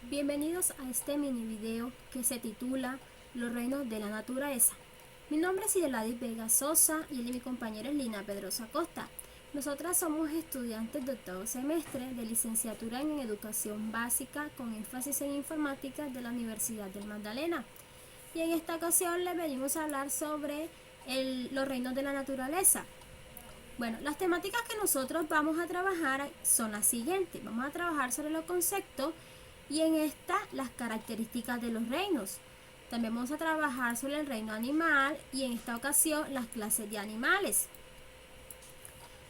Bienvenidos a este mini video que se titula Los reinos de la naturaleza. Mi nombre es Ideladis Vega Sosa y el de mi compañera es Lina Pedrosa Costa. Nosotras somos estudiantes de octavo semestre de licenciatura en educación básica con énfasis en informática de la Universidad del Magdalena. Y en esta ocasión les venimos a hablar sobre los reinos de la naturaleza. Bueno, las temáticas que nosotros vamos a trabajar son las siguientes. Vamos a trabajar sobre los conceptos y en esta las características de los reinos. También vamos a trabajar sobre el reino animal y en esta ocasión las clases de animales.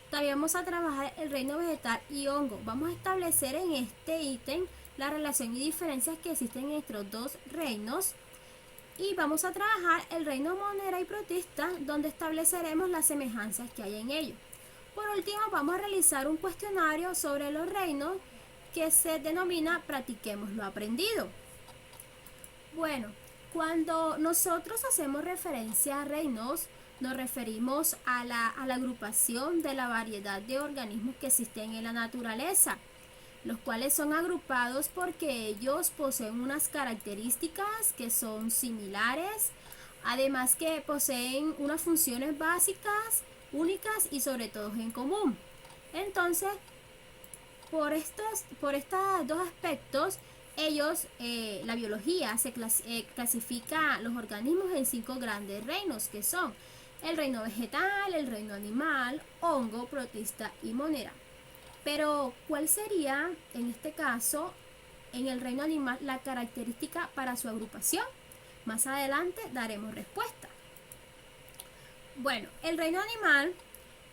También vamos a trabajar el reino vegetal y hongo. Vamos a establecer en este ítem la relación y diferencias que existen entre estos dos reinos. Y vamos a trabajar el reino monera y protista, donde estableceremos las semejanzas que hay en ellos. Por último, vamos a realizar un cuestionario sobre los reinos que se denomina Practiquemos lo aprendido. Bueno, cuando nosotros hacemos referencia a reinos, nos referimos a la agrupación de la variedad de organismos que existen en la naturaleza, los cuales son agrupados porque ellos poseen unas características que son similares, además que poseen unas funciones básicas, únicas y sobre todo en común. Entonces, por estos dos aspectos, la biología clasifica los organismos en 5 grandes reinos, que son el reino vegetal, el reino animal, hongo, protista y monera. Pero, ¿cuál sería, en este caso, en el reino animal, la característica para su agrupación? Más adelante daremos respuesta. Bueno, el reino animal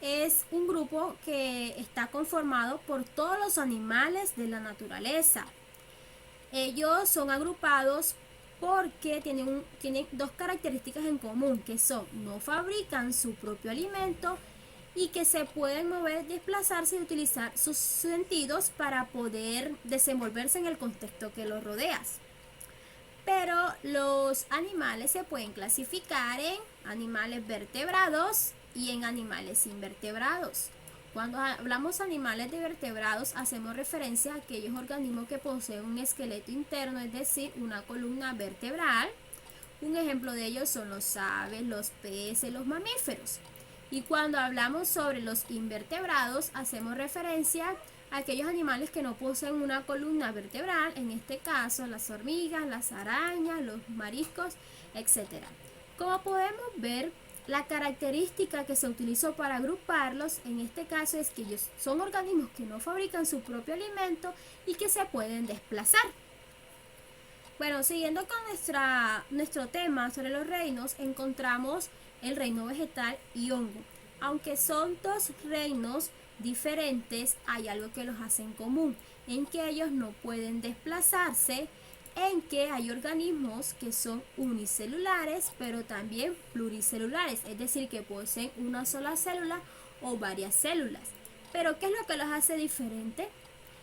es un grupo que está conformado por todos los animales de la naturaleza. Ellos son agrupados porque tienen dos características en común, que son: no fabrican su propio alimento y que se pueden mover, desplazarse y utilizar sus sentidos para poder desenvolverse en el contexto que los rodea. Pero los animales se pueden clasificar en animales vertebrados y en animales invertebrados. Cuando hablamos de animales de vertebrados, hacemos referencia a aquellos organismos que poseen un esqueleto interno, es decir, una columna vertebral. Un ejemplo de ellos son los aves, los peces, los mamíferos. Y cuando hablamos sobre los invertebrados, hacemos referencia a aquellos animales que no poseen una columna vertebral, en este caso las hormigas, las arañas, los mariscos, etc. Como podemos ver, la característica que se utilizó para agruparlos en este caso es que ellos son organismos que no fabrican su propio alimento y que se pueden desplazar. Bueno, siguiendo con nuestro tema sobre los reinos, encontramos el reino vegetal y hongo. Aunque son dos reinos diferentes, hay algo que los hace en común, en que ellos no pueden desplazarse, en que hay organismos que son unicelulares, pero también pluricelulares, es decir, que poseen una sola célula o varias células. Pero, ¿qué es lo que los hace diferentes?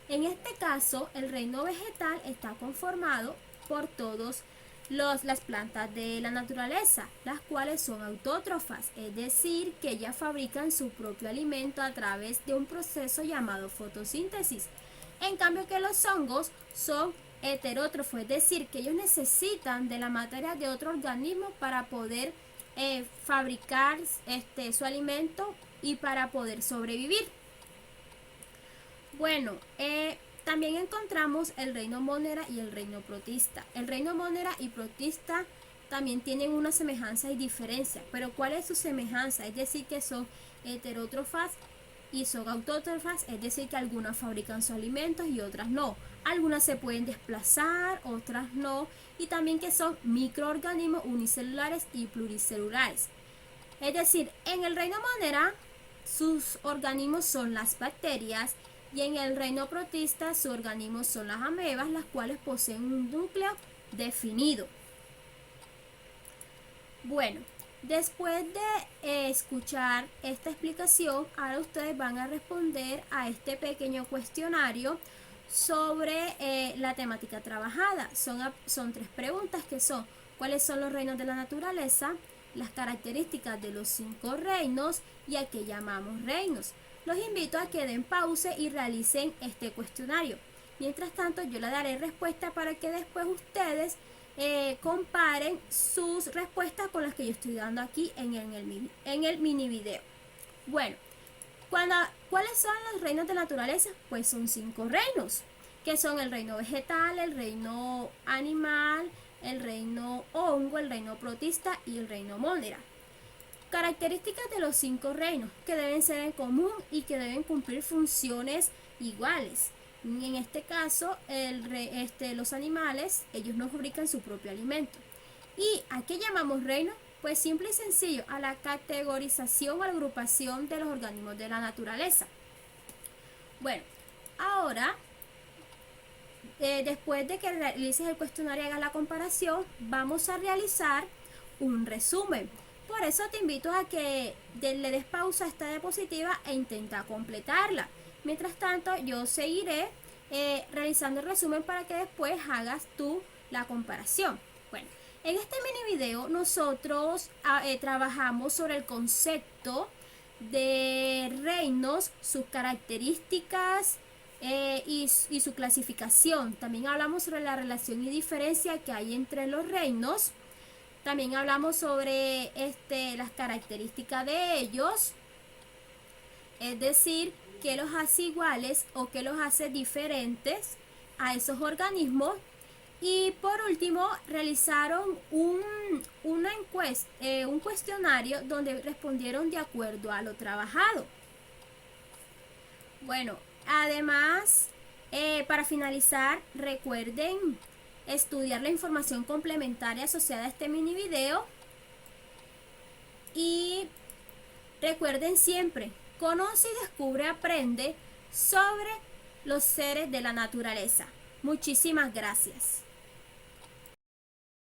En este caso, el reino vegetal está conformado por todas las plantas de la naturaleza, las cuales son autótrofas, es decir, que ellas fabrican su propio alimento a través de un proceso llamado fotosíntesis. En cambio que los hongos son heterótrofos, es decir, que ellos necesitan de la materia de otro organismo para poder fabricar su alimento y para poder sobrevivir. Bueno, también encontramos el reino monera y el reino protista. El reino monera y protista también tienen una semejanza y diferencia, pero ¿cuál es su semejanza? Es decir, que son heterótrofas y son autótrofas, es decir, que algunas fabrican sus alimentos y otras no. Algunas se pueden desplazar, otras no, y también que son microorganismos unicelulares y pluricelulares. Es decir, en el reino monera, sus organismos son las bacterias, y en el reino protista, sus organismos son las amebas, las cuales poseen un núcleo definido. Bueno, después de escuchar esta explicación, ahora ustedes van a responder a este pequeño cuestionario sobre la temática trabajada. Son 3 preguntas que son: ¿cuáles son los reinos de la naturaleza?, las características de los 5 reinos y a qué llamamos reinos. Los invito a que den pausa y realicen este cuestionario. Mientras tanto, yo le daré respuesta para que después ustedes comparen sus respuestas con las que yo estoy dando aquí en el mini video. Bueno, ¿cuáles son los reinos de naturaleza? Pues son 5 reinos, que son el reino vegetal, el reino animal, el reino hongo, el reino protista y el reino mónera. Características de los 5 reinos que deben ser en común y que deben cumplir funciones iguales. En este caso, los animales, ellos no fabrican su propio alimento. ¿Y a qué llamamos reino? Pues simple y sencillo, a la categorización o agrupación de los organismos de la naturaleza. Bueno, ahora, después de que realices el cuestionario y hagas la comparación, vamos a realizar un resumen. Por eso te invito a que le des pausa a esta diapositiva e intenta completarla. Mientras tanto, yo seguiré realizando el resumen para que después hagas tú la comparación. Bueno, en este mini video nosotros trabajamos sobre el concepto de reinos, sus características y su clasificación. También hablamos sobre la relación y diferencia que hay entre los reinos. También hablamos sobre las características de ellos, es decir, qué los hace iguales o qué los hace diferentes a esos organismos. Y por último, realizaron un cuestionario donde respondieron de acuerdo a lo trabajado. Bueno, además, para finalizar, recuerden estudiar la información complementaria asociada a este mini video. Y recuerden siempre, conoce y descubre, aprende sobre los seres de la naturaleza. Muchísimas gracias.